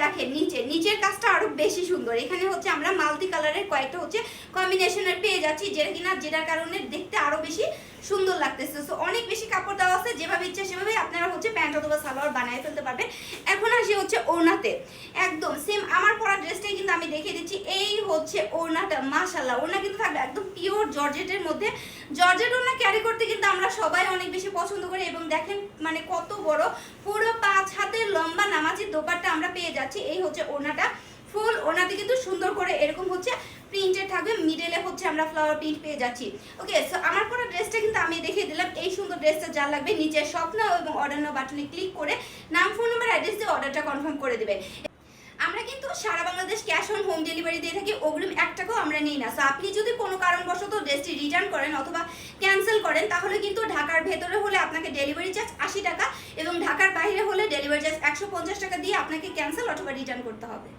দেখেন নিচের কাজটা আরো বেশি সুন্দর। এখানে হচ্ছে আমরা মাল্টি কালারের কয়েকটা হচ্ছে কম্বিনেশনের পেয়ে যাচ্ছি, যেটার কারণে দেখতে আরো বেশি সুন্দর লাগতেছে। সো অনেক বেশি কাপড় দেওয়া আছে, যেভাবে ইচ্ছা সেভাবে আপনারা হচ্ছে প্যান্ট অথবা সালোয়ার বানিয়ে ফেলতে পারবেন। এখন আসি হচ্ছে ওড়নাতে, একদম সেম আমার পরা ড্রেসটাই কিন্তু আমি দেখিয়ে দিচ্ছি। এই হচ্ছে ওড়নাটা, মাশাআল্লাহ ওড়না কিন্তু থাকবে একদম পিওর জর্জেটের মধ্যে। জর্জেট ওড়না ক্যারি করতে কিন্তু আমরা সবাই অনেক বেশি পছন্দ করি, এবং দেখেন মানে কত বড়, পুরো 5 হাতের লম্বা নামাজি দোপাট্টা আমরা পেয়ে যাচ্ছি। এই হচ্ছে ওড়নাটা, ফুল ওড়নাতে কিন্তু সুন্দর করে এরকম হচ্ছে প্রিন্টেড থাকবে, মিডলে হচ্ছে আমরা ফ্লাওয়ার প্রিন্ট পেয়ে যাচ্ছি। ওকে, সো আমার পরা ড্রেসটা কিন্তু আমি দেখিয়ে দিলাম। এই সুন্দর ড্রেসটা যা লাগবে নিচে শপ নাও এবং অর্ডার নাও বাটনে ক্লিক করে নাম, ফোন নাম্বার, অ্যাড্রেস দিয়ে অর্ডারটা কনফার্ম করে দেবেন। আমরা কিন্তু সারা Bangladesh cash on home delivery দিয়ে থাকি, অগ্রিম 1 টাকাও আমরা নিই না। সো আপনি যদি কোনো কারণবশত ড্রেসটি রিটার্ন করেন অথবা ক্যান্সেল করেন, তাহলে কিন্তু ঢাকার ভেতরে হলে আপনাকে ডেলিভারি চার্জ 80 টাকা এবং ঢাকার বাইরে হলে ডেলিভারি চার্জ 150 টাকা দিয়ে আপনাকে ক্যান্সেল অথবা রিটার্ন করতে হবে।